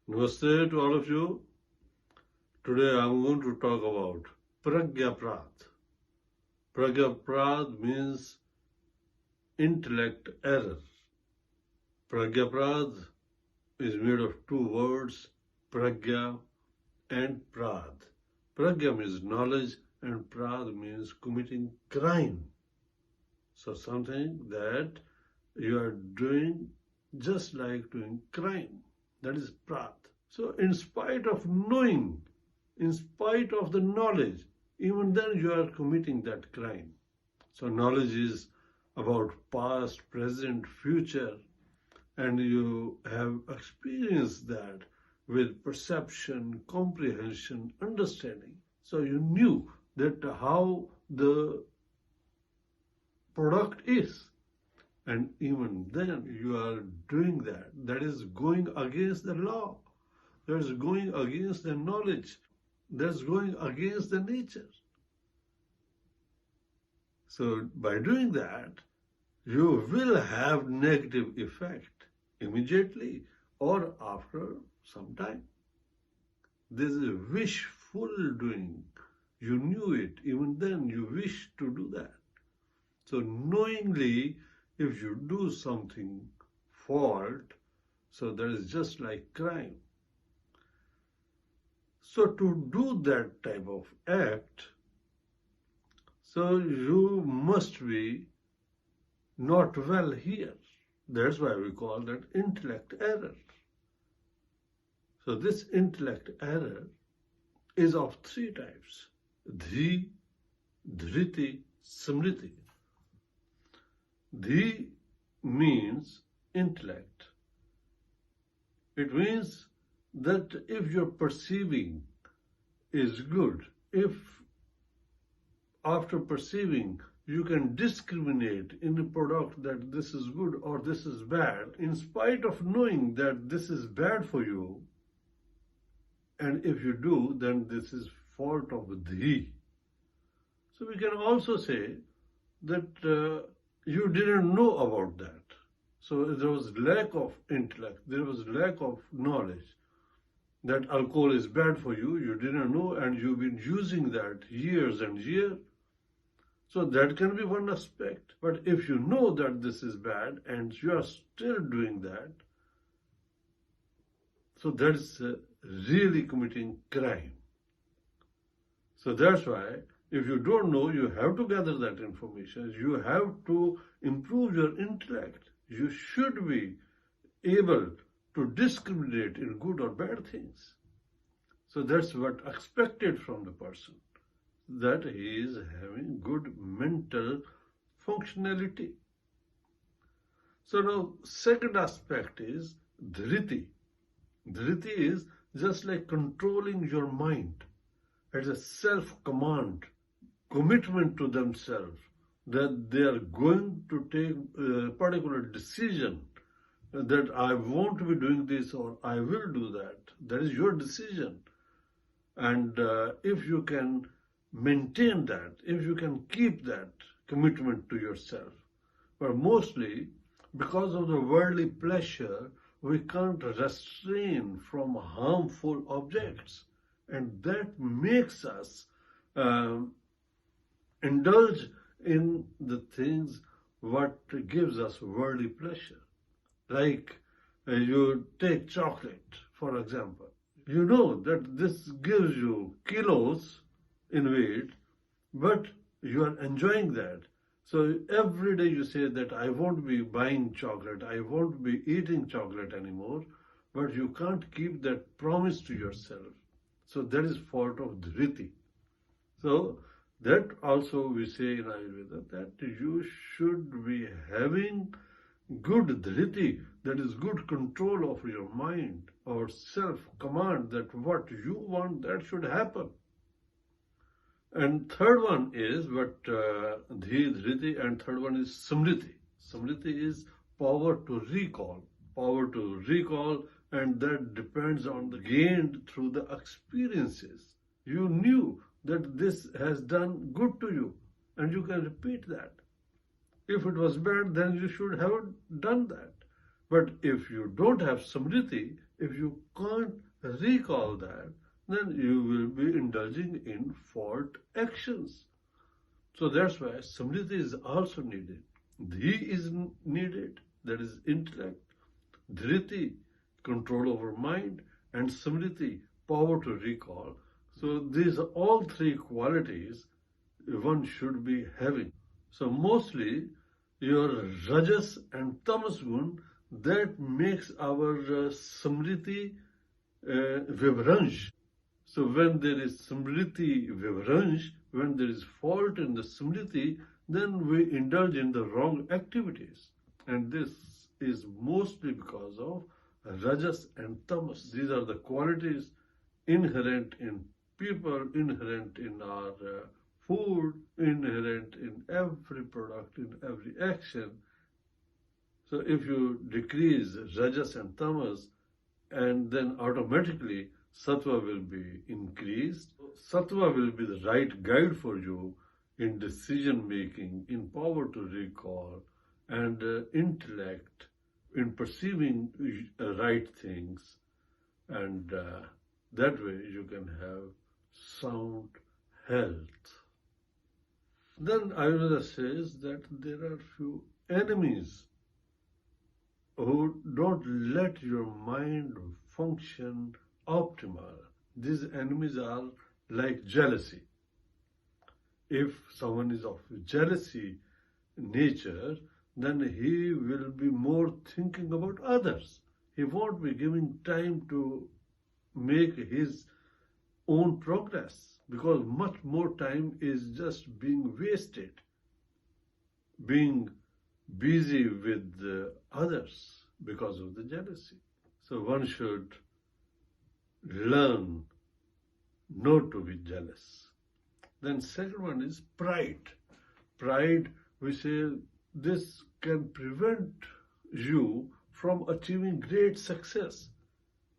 Namaste to all of you. Today I'm going to talk about Pragyapradh. Pragyapradh means intellect error. Pragyapradh is made of two words, Pragya and Pradh. Pragya means knowledge and Pradh means committing crime. So something that you are doing just like doing crime. That is Pradh. So in spite of knowing, in spite of the knowledge, even then you are committing that crime. So knowledge is about past, present, future, and you have experienced that with perception, comprehension, understanding. So you knew that how the product is. And even then you are doing that. That is going against the law. That is going against the knowledge. That's going against the nature. So by doing that, you will have negative effect immediately or after some time. This is wishful doing. You knew it, even then you wish to do that. So knowingly, if you do something fault, so that is just like crime. So to do that type of act, so you must be not well here. That's why we call that intellect error. So this intellect error is of three types: dhi, dhriti, smriti. Dhi means intellect. It means that if your perceiving is good, if after perceiving you can discriminate in a product that this is good or this is bad, in spite of knowing that this is bad for you, and if you do, then this is fault of dhi. So we can also say that you didn't know about that. So there was lack of intellect, there was lack of knowledge that alcohol is bad for you. You didn't know, and you've been using that years and years. So that can be one aspect. But if you know that this is bad and you are still doing that, so that's really committing crime. So that's why if you don't know, you have to gather that information. You have to improve your intellect. You should be able to discriminate in good or bad things. So that's what expected from the person, that he is having good mental functionality. So now second aspect is dhriti. Dhriti is just like controlling your mind. It's a self-command, commitment to themselves, that they are going to take a particular decision, that I won't be doing this or I will do that. That is your decision. And if you can maintain that, if you can keep that commitment to yourself. But mostly, because of the worldly pleasure, we can't restrain from harmful objects. And that makes us indulge in the things what gives us worldly pleasure. Like you take chocolate, for example. You know that this gives you kilos in weight, but you are enjoying that. So every day you say that I won't be buying chocolate, I won't be eating chocolate anymore, but you can't keep that promise to yourself. So that is fault of dhriti. So that also we say in Ayurveda that you should be having good dhriti, that is good control of your mind or self-command, that what you want, that should happen. And third one is what dhi, dhriti, and third one is smriti. Smriti is power to recall, and that depends on the gained through the experiences. You knew that this has done good to you, and you can repeat that. If it was bad, then you should have done that. But if you don't have smriti, If you can't recall that, then you will be indulging in fault actions. So that's why Samriti is also needed. Dhi is needed, that is intellect. Dhriti, control over mind, and Samriti, power to recall. So these are all three qualities one should be having. So mostly your Rajas and Tamas gun, that makes our Samriti Vibransh. So when there is Samriti Vibransh, when there is fault in the Smriti, then we indulge in the wrong activities. And this is mostly because of Rajas and Tamas. These are the qualities inherent in people, inherent in our food, inherent in every product, in every action. So if you decrease Rajas and Tamas, and then automatically Sattva will be increased. Sattva will be the right guide for you in decision making, in power to recall, and intellect, in perceiving right things. And that way you can have sound health. Then Ayurveda says that there are few enemies who don't let your mind function optimal. These enemies are like jealousy. If someone is of jealousy nature, then he will be more thinking about others. He won't be giving time to make his own progress, because much more time is just being wasted, being busy with others because of the jealousy. So one should learn not to be jealous. Then second one is pride. Pride, we say, this can prevent you from achieving great success,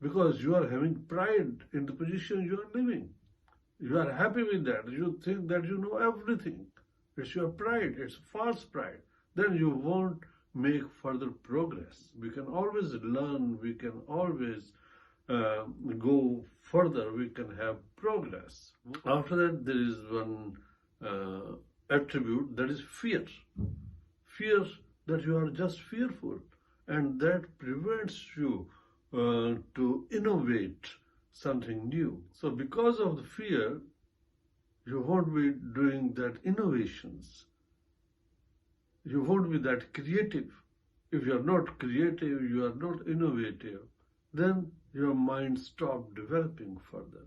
because you are having pride in the position you are living. You are happy with that. You think that you know everything. It's your pride. It's false pride. Then you won't make further progress. We can always learn. We can always go further. We can have progress. After that, there is one attribute, that is fear. Fear that you are just fearful, and that prevents you to innovate something new. So because of the fear, you won't be doing that innovations. You won't be that creative. If you are not creative, you are not innovative, then your mind stops developing further.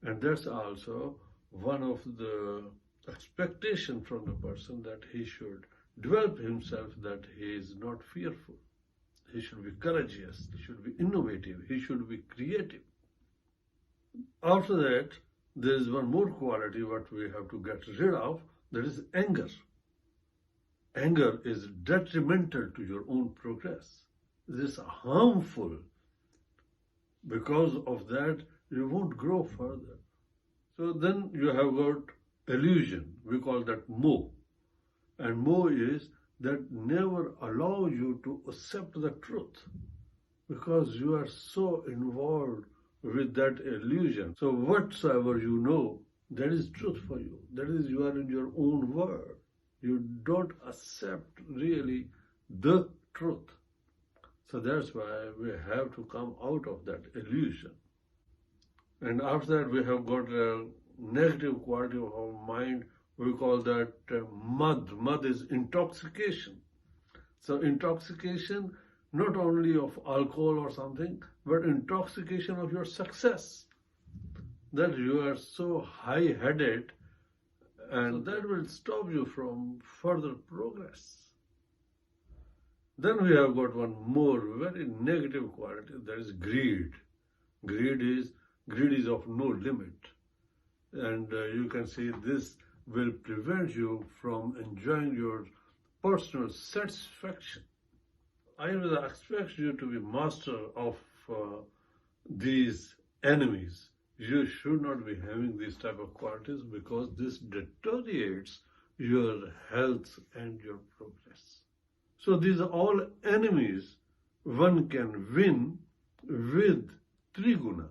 And that's also one of the expectation from the person, that he should develop himself, that he is not fearful. He should be courageous, he should be innovative, he should be creative. After that, there is one more quality what we have to get rid of, that is anger. Anger is detrimental to your own progress. It is harmful. Because of that, you won't grow further. So then you have got illusion. We call that moh. And moh is that never allow you to accept the truth, because you are so involved with that illusion. So whatsoever you know, that is truth for you. That is, you are in your own world. You don't accept really the truth. So that's why we have to come out of that illusion. And after that, we have got a negative quality of our mind. We call that mad. Mad is intoxication. So intoxication, not only of alcohol or something, but intoxication of your success. That you are so high-headed, and that will stop you from further progress. Then we have got one more very negative quality, that is greed. Greed is of no limit. And you can see this will prevent you from enjoying your personal satisfaction. Ayurveda expects you to be master of these enemies. You should not be having these type of qualities, because this deteriorates your health and your progress. So these are all enemies one can win with Triguna.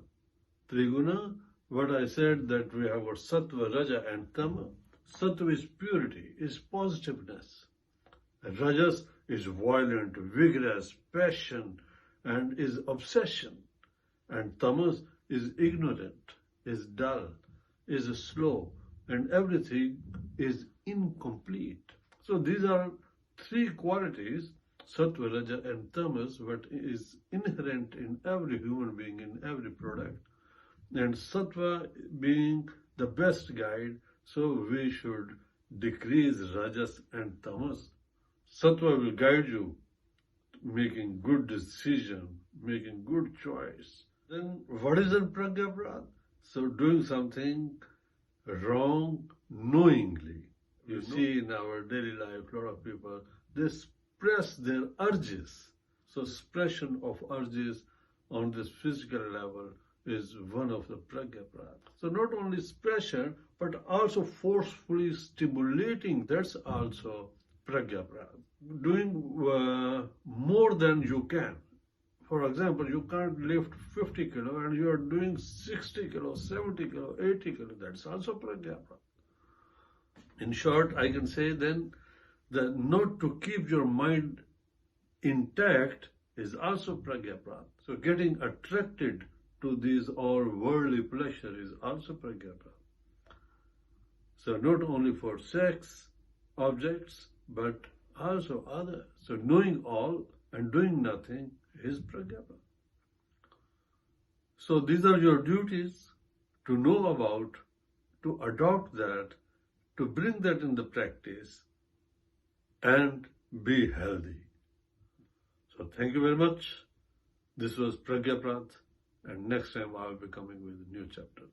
Triguna, what I said that we have got Sattva, Raja and Tama. Sattva is purity, is positiveness. Rajas is violent, vigorous, passion, and is obsession. And Tamas is ignorant, is dull, is slow, and everything is incomplete. So these are three qualities, Sattva, Raja, and Tamas, what is inherent in every human being, in every product. And Sattva being the best guide, so we should decrease Rajas and Tamas. Sattva will guide you making good decision, making good choice. Then what is in Pragyapradh? So doing something wrong knowingly. You see in our daily life, a lot of people, they suppress their urges. So suppression of urges on this physical level is one of the Pragyapradh. So not only suppression, but also forcefully stimulating, that's also Pragyapradh. Doing more than you can. For example, you can't lift 50 kilo and you are doing 60 kilo, 70 kilo, 80 kilo. That's also Pragyapradh. In short, I can say then that not to keep your mind intact is also Pragyapradh. So getting attracted to these all worldly pleasure is also Pragyapradh. So not only for sex objects, but also other. So knowing all and doing nothing is Pragyapradh. So these are your duties to know about, to adopt that, to bring that in the practice and be healthy. So thank you very much. This was Pragyapradh, and next time I'll be coming with a new chapter.